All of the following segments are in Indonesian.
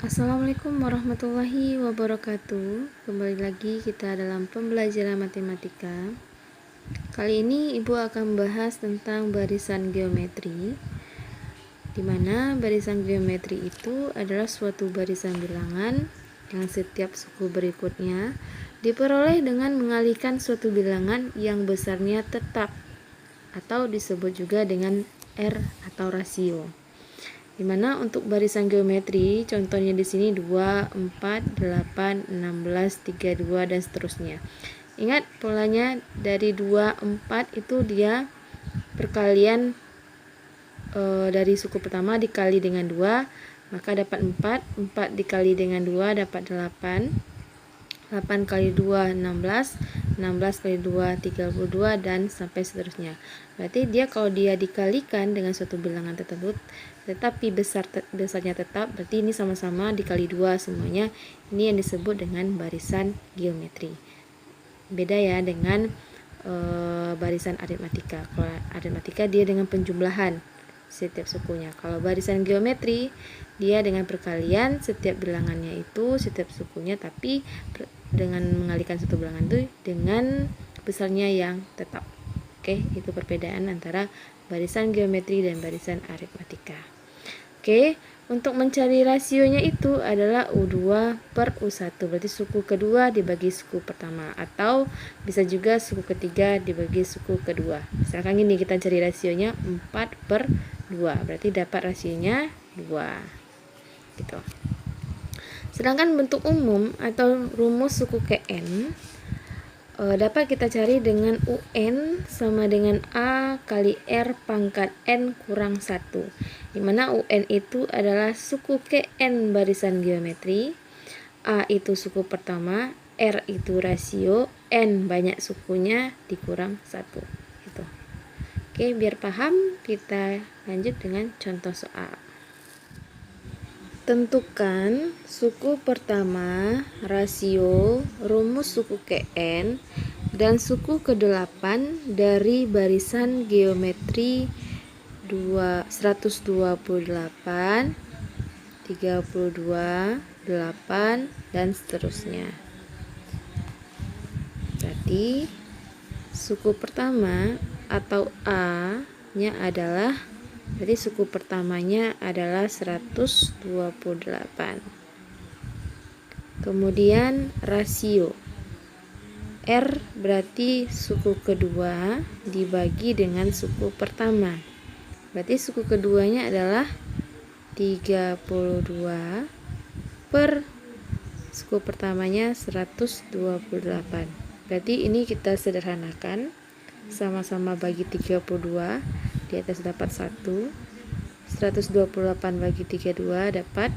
Assalamualaikum warahmatullahi wabarakatuh. Kembali lagi kita dalam pembelajaran matematika. Kali ini Ibu akan membahas tentang barisan geometri, di mana barisan geometri itu adalah suatu barisan bilangan yang setiap suku berikutnya diperoleh dengan mengalihkan suatu bilangan yang besarnya tetap atau disebut juga dengan R atau rasio. Dimana untuk barisan geometri contohnya di sini 2, 4, 8, 16, 32 dan seterusnya. Ingat polanya dari 2, 4 itu dia perkalian dari suku pertama dikali dengan 2, maka dapat 4, 4 dikali dengan 2 dapat 8, 8 kali 2 16, 16 kali 2 32 dan sampai seterusnya. Berarti dia kalau dia dikalikan dengan suatu bilangan tersebut tetapi besarnya tetap, berarti ini sama-sama dikali 2 semuanya. Ini yang disebut dengan barisan geometri. Beda ya dengan barisan aritmatika. Kalau aritmatika dia dengan penjumlahan setiap sukunya. Kalau barisan geometri dia dengan perkalian setiap bilangannya itu setiap sukunya, tapi dengan mengalihkan satu bilangan itu dengan besarnya yang tetap. Oke, itu perbedaan antara barisan geometri dan barisan aritmatika. Oke, untuk mencari rasionya itu adalah U2 per U1. Berarti suku kedua dibagi suku pertama, atau bisa juga suku ketiga dibagi suku kedua. Misalkan gini, kita cari rasionya 4 per 2. Berarti dapat rasionya 2. Gitu. Sedangkan bentuk umum atau rumus suku Kn dapat kita cari dengan UN sama dengan A kali R pangkat N kurang 1, dimana UN itu adalah suku Kn barisan geometri, A itu suku pertama, R itu rasio, N banyak sukunya dikurang 1 gitu. Oke, biar paham kita lanjut dengan contoh soal. Tentukan suku pertama, rasio, rumus suku Kn, dan suku ke-8 dari barisan geometri 128, 32, 8, dan seterusnya. Berarti suku pertama atau A-nya adalah, jadi suku pertamanya adalah 128. Kemudian rasio R berarti suku kedua dibagi dengan suku pertama. Berarti suku keduanya adalah 32 per suku pertamanya 128. Berarti ini kita sederhanakan, sama-sama bagi 32, di atas dapat 1, 128 bagi 32 dapat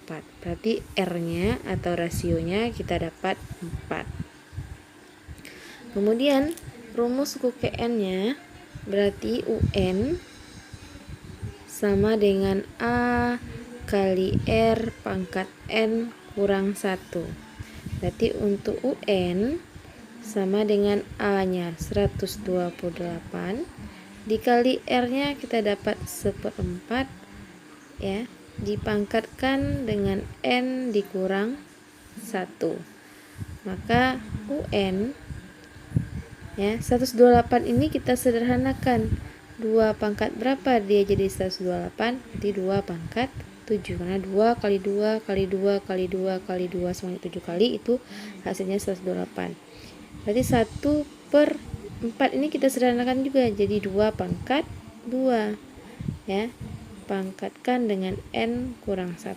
4. Berarti R-nya atau rasionya kita dapat 4. Kemudian rumus suku Kn-nya berarti UN sama dengan A kali R pangkat N kurang 1. Berarti untuk UN sama dengan A-nya 128 dikali R-nya kita dapat 1/4 ya, dipangkatkan dengan N dikurang 1. Maka UN ya, 128 ini kita sederhanakan. 2 pangkat berapa? Dia jadi 128, jadi 2 pangkat 7. Karena 2 kali 2 kali 2 kali 2 kali 2 semuanya 7 kali, itu hasilnya 128. Berarti 1 per 4 ini kita sederhanakan juga, jadi 2 pangkat 2 ya, pangkatkan dengan N kurang 1.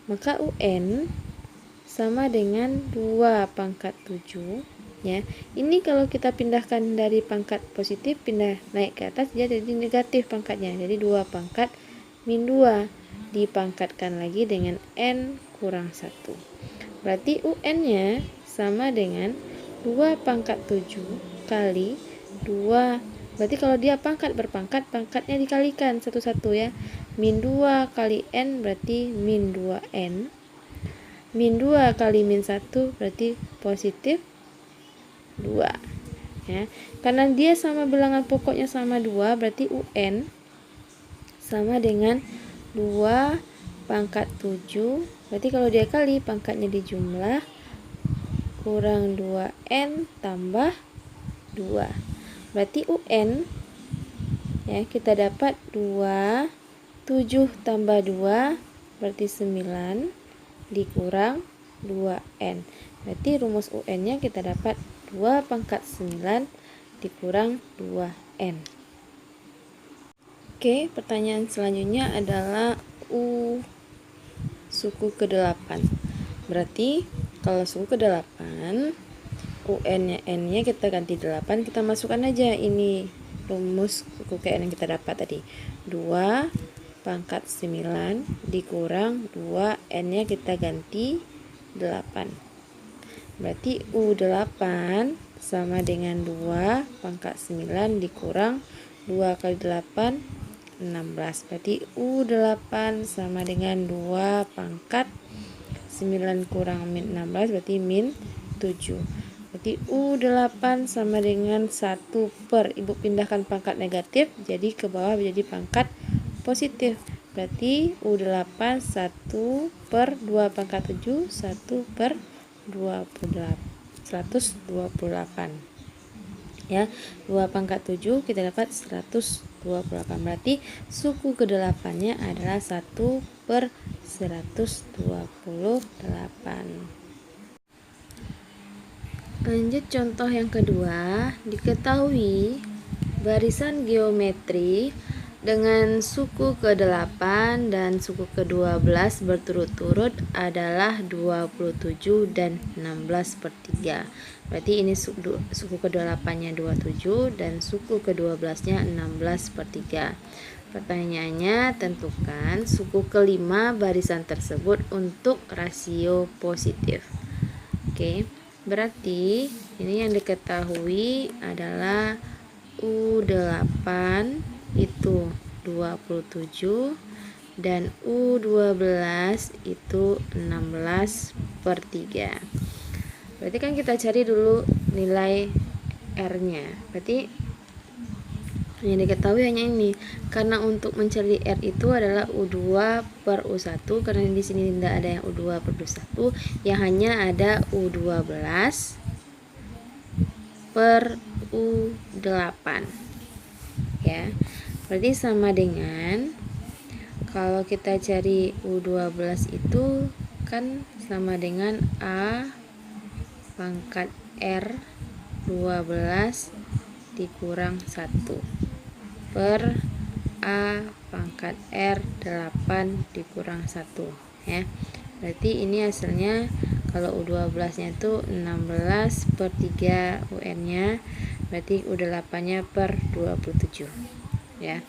Maka UN sama dengan 2 pangkat 7 ya. Ini kalau kita pindahkan dari pangkat positif pindah naik ke atas, dia jadi negatif pangkatnya, jadi 2 pangkat min 2 dipangkatkan lagi dengan N kurang 1. Berarti UN-nya sama dengan 2 pangkat 7 kali 2. Berarti kalau dia pangkat berpangkat, pangkatnya dikalikan satu-satu ya. Min 2 kali N berarti min 2N. Min 2 kali min 1 berarti positif 2 ya. Karena dia sama bilangan pokoknya sama 2, berarti UN sama dengan 2 pangkat 7 Berarti kalau dia kali, pangkatnya dijumlah, kurang 2n tambah 2. Berarti UN, ya, kita dapat 2, 7 tambah 2 berarti 9 dikurang 2n. Berarti rumus UN-nya kita dapat 2 pangkat 9 dikurang 2n. Oke, pertanyaan selanjutnya adalah U suku ke-8. Berarti kalau suku ke-8, UN-nya, N-nya kita ganti 8, kita masukkan aja ini rumus suku ke N yang kita dapat tadi. 2 pangkat 9 dikurang 2, N-nya kita ganti 8. Berarti U8 sama dengan 2 pangkat 9 dikurang 2 kali 8, 16. Berarti U8 sama dengan 2 pangkat 9 kurang min 16 berarti min 7. Berarti U8 sama dengan 1 per, Ibu pindahkan pangkat negatif jadi ke bawah menjadi pangkat positif. Berarti U8 1 per 2 pangkat 7, 1 per 28, 128. Ya, 2 pangkat 7 kita dapat 128. Berarti suku ke-8-nya adalah 1 per 128. Lanjut contoh yang kedua. Diketahui barisan geometri dengan suku ke-8 dan suku ke-12 berturut-turut adalah 27 dan 16 per 3. Berarti ini suku ke-8-nya 27 dan suku ke-12-nya 16 per 3. Pertanyaannya, tentukan suku ke-5 barisan tersebut untuk rasio positif. Oke, berarti ini yang diketahui adalah U8 itu 27 dan U12 itu 16 per 3. Berarti kan kita cari dulu nilai R-nya. Berarti yang diketahui hanya ini. Karena untuk mencari R itu adalah U2 per U1, karena di sini tidak ada yang U2 per U1, yang hanya ada U12 per U8. Ya. Berarti sama dengan kalau kita cari U12 itu kan sama dengan A pangkat R 12 dikurang 1 per A pangkat R 8 dikurang 1, ya. Berarti ini hasilnya kalau U12 nya itu 16 per 3 UN nya, berarti U8 nya per 27, ya.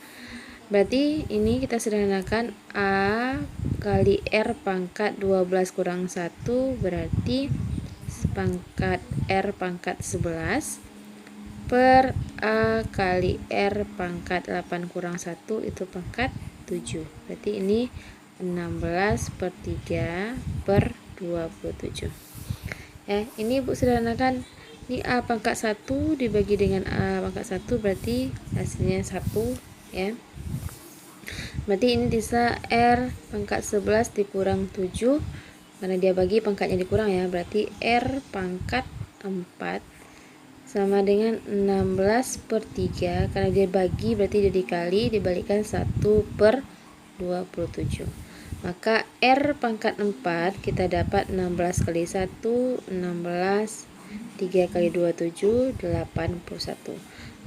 Berarti ini kita sederhanakan A kali R pangkat 12 kurang 1 berarti pangkat R pangkat 11 per A kali R pangkat 8 kurang 1 itu pangkat 7. Berarti ini 16 per 3 per 27. Ya, ini Ibu sederhanakan. Ini A pangkat 1 dibagi dengan A pangkat 1 berarti hasilnya 1, ya. Berarti ini bisa R pangkat 11 dikurang 7, karena dia bagi pangkatnya dikurang, ya. Berarti R pangkat 4 sama dengan 16 per 3, karena dia bagi berarti dia dikali, dibalikan 1 per 27. Maka R pangkat 4 kita dapat 16 kali 1, 16, 3 kali 27, 81.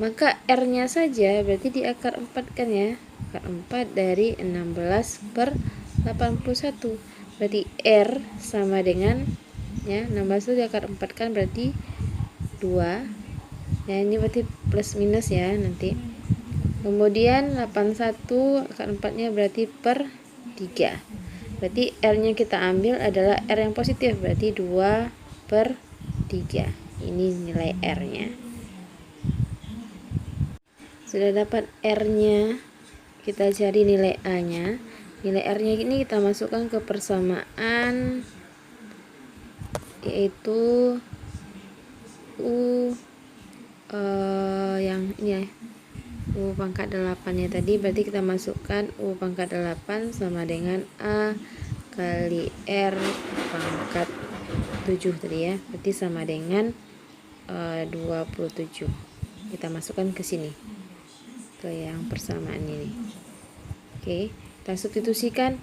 Maka R-nya saja berarti di akar 4 kan, ya. Akar 4 dari 16 per 81. Berarti R sama dengan, ya, 16 itu di akar 4 kan, berarti 2. Ya, ini berarti plus minus, ya, nanti. Kemudian 81 akar 4-nya berarti per 3. Berarti R-nya kita ambil adalah R yang positif, berarti 2 per 3. Ini nilai R-nya. Sudah dapat R-nya, kita cari nilai A-nya. Nilai R-nya ini kita masukkan ke persamaan, yaitu U yang ini, ya, U pangkat 8 nya tadi. Berarti kita masukkan U pangkat 8 sama dengan A kali R pangkat 7 tadi ya, berarti sama dengan 27. Kita masukkan ke sini, ke yang persamaan ini. Oke, kita substitusikan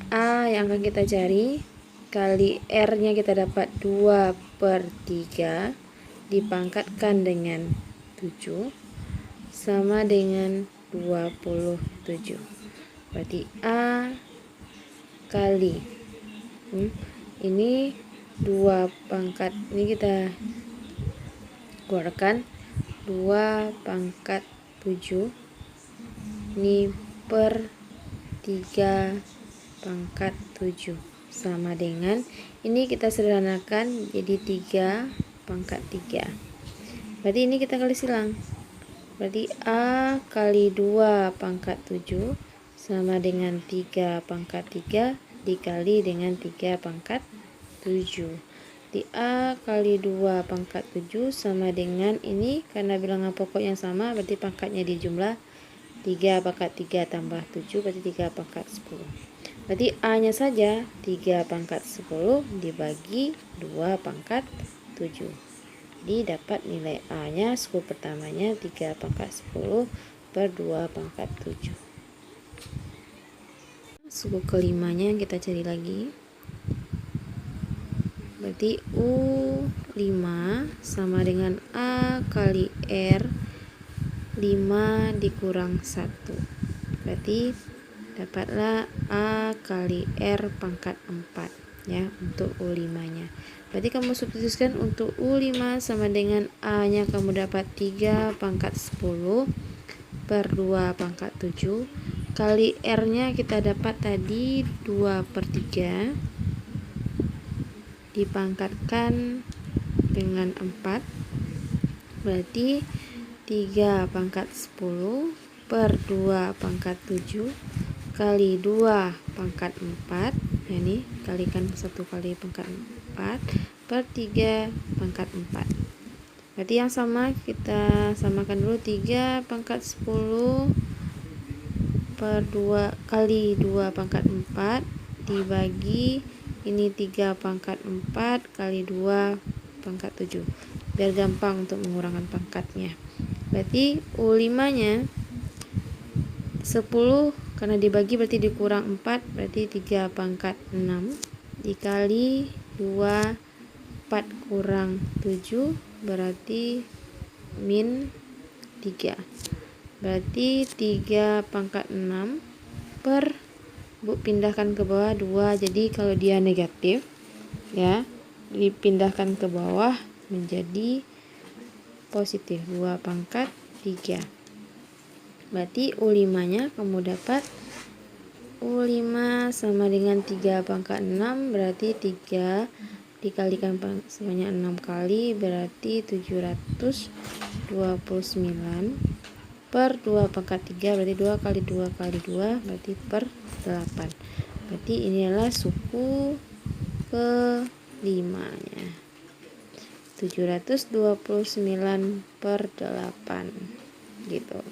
A yang akan kita cari kali R nya kita dapat 2/3 dipangkatkan dengan 7 sama dengan 27. Berarti A kali ini 2 pangkat, ini kita keluarkan 2 pangkat 7 ini per 3 pangkat 7 sama dengan, ini kita sederhanakan jadi 3 pangkat 3. Berarti ini kita kali silang, berarti A kali 2 pangkat 7 sama dengan 3 pangkat 3 dikali dengan 3 pangkat 7. Di A kali 2 pangkat 7 sama dengan ini, karena bilangan pokok yang sama berarti pangkatnya dijumlah, 3 pangkat 3 tambah 7 berarti 3 pangkat 10. Berarti A nya saja 3 pangkat 10 dibagi 2 pangkat 7. Jadi dapat nilai A nya suku pertamanya 3 pangkat 10 per 2 pangkat 7. Suku kelimanya kita cari lagi. Berarti U5 sama dengan A kali R 5 dikurang 1. Berarti dapatlah A kali R pangkat 4 ya untuk U5 nya. Berarti kamu substitusikan untuk U5 sama dengan A nya kamu dapat 3 pangkat 10 per 2 pangkat 7 kali R nya kita dapat tadi 2/3 dipangkatkan dengan 4, berarti 3 pangkat 10 per 2 pangkat 7 kali 2 pangkat 4, ya nih kalikan 1 kali pangkat 4 per 3 pangkat 4. Berarti yang sama kita samakan dulu, 3 pangkat 10 per 2 kali 2 pangkat 4 dibagi ini 3 pangkat 4 kali 2 pangkat 7, biar gampang untuk mengurangkan pangkatnya. Berarti U5 nya 10 karena dibagi berarti dikurang 4, berarti 3 pangkat 6 dikali 2 4 kurang 7 berarti min 3, berarti 3 pangkat 6 per, Bu pindahkan ke bawah 2, jadi kalau dia negatif ya dipindahkan ke bawah menjadi positif 2 pangkat 3. Berarti U5 nya kamu dapat U5 sama dengan 3 pangkat 6, berarti 3 dikalikan sebanyak 6 kali berarti 729 per 2 pangkat 3, berarti 2 kali 2 kali 2 berarti per 8. Berarti inilah suku ke-5 nya 729 per 8 gitu.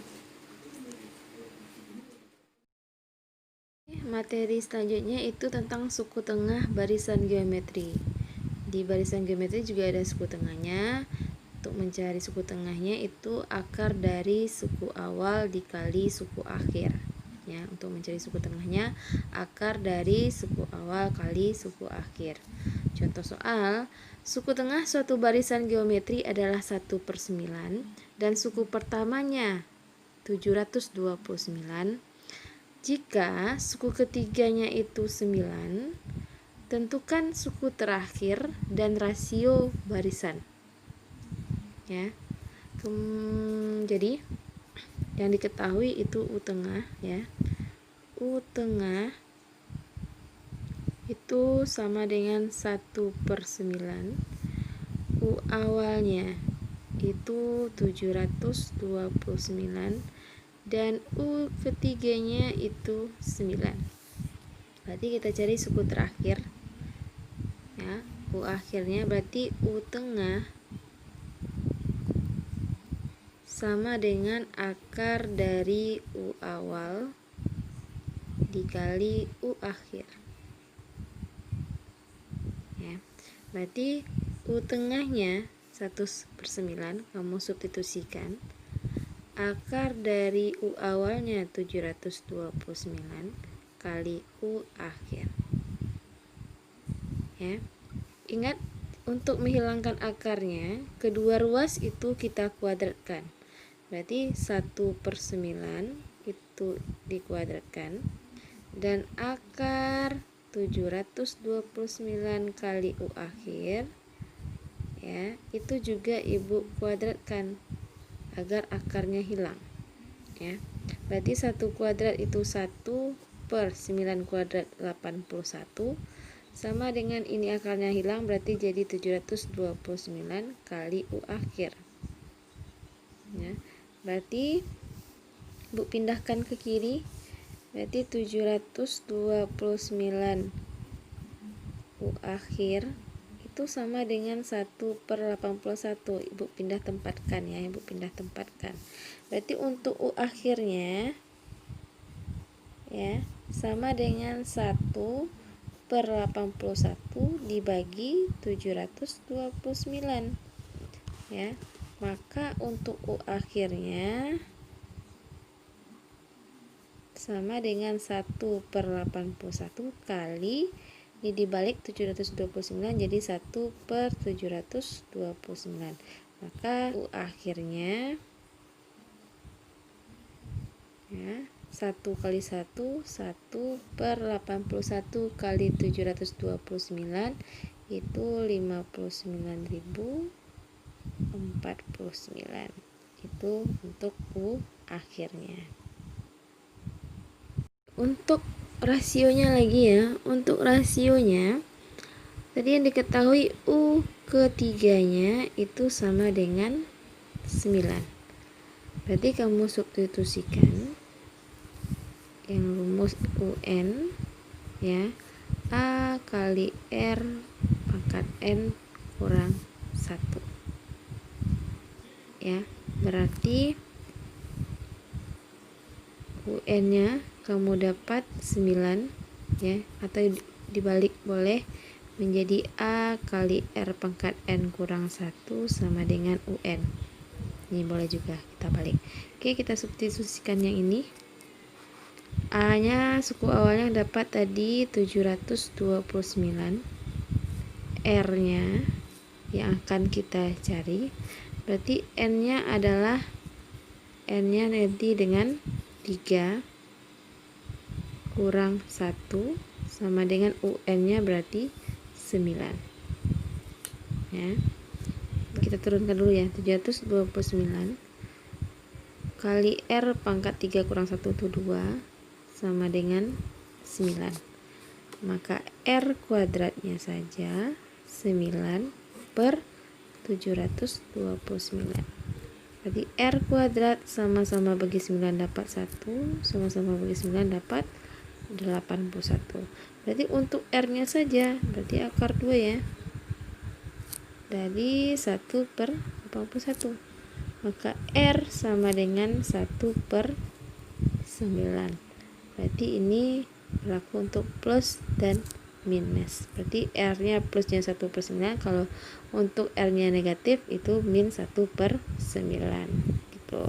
Materi selanjutnya itu tentang suku tengah barisan geometri. Di barisan geometri juga ada suku tengahnya. Untuk mencari suku tengahnya itu akar dari suku awal dikali suku akhir. Ya, untuk mencari suku tengahnya akar dari suku awal kali suku akhir. Contoh soal, suku tengah suatu barisan geometri adalah 1/9 dan suku pertamanya 729. Jika suku ketiganya itu 9, tentukan suku terakhir dan rasio barisan. Ya. Jadi yang diketahui itu U tengah ya. U tengah itu sama dengan 1/9. U awalnya itu 729 dan U ketiganya itu 9. Berarti kita cari suku terakhir ya. U akhirnya berarti U tengah sama dengan akar dari U awal dikali U akhir. Berarti U tengahnya 1/9 kamu substitusikan. Akar dari U awalnya 729 kali U akhir. Ya. Ingat, untuk menghilangkan akarnya, kedua ruas itu kita kuadratkan. Berarti 1/9 itu dikuadratkan. Dan akar 729 kali U akhir, ya, itu juga Ibu kuadratkan agar akarnya hilang. Ya. Berarti 1 kuadrat itu 1/9 kuadrat 81, sama dengan ini akarnya hilang, berarti jadi 729 kali U akhir. Ya. Berarti Bu pindahkan ke kiri, berarti 729 U akhir itu sama dengan 1/81. Ibu pindah tempatkan ya, Ibu pindah tempatkan. Berarti untuk U akhirnya ya sama dengan 1/81 dibagi 729. Ya. Maka untuk U akhirnya sama dengan 1/81 kali ini dibalik 729 jadi 1/729. Maka U akhirnya ya 1 kali 1 1/81 kali 729 itu 59.049. Itu untuk U akhirnya. Untuk rasionya lagi ya, untuk rasionya tadi yang diketahui U ketiganya itu sama dengan 9. Berarti kamu substitusikan yang rumus UN ya, A kali R pangkat N kurang 1 ya. Berarti UN nya kamu dapat 9 ya, atau dibalik boleh menjadi A kali R pangkat N kurang 1 sama dengan UN. Ini boleh juga kita balik. Oke, kita substitusikan yang ini. A nya suku awalnya dapat tadi 729, R nya yang akan kita cari, berarti N nya adalah N nya nanti dengan 3 kurang 1 sama dengan UN nya berarti 9 ya. Kita turunkan dulu ya, 729 kali R pangkat 3 kurang 1 itu 2 sama dengan 9. Maka R kuadratnya saja 9/729. Berarti R kuadrat sama-sama bagi 9 dapat 1, sama-sama bagi 9 dapat 81. Berarti untuk R nya saja berarti akar 2 ya, dari 1/81. Maka R sama dengan 1/9. Berarti ini berlaku untuk plus dan minus. Berarti R nya plusnya 1/9, kalau untuk R nya negatif itu min 1/9 gitu.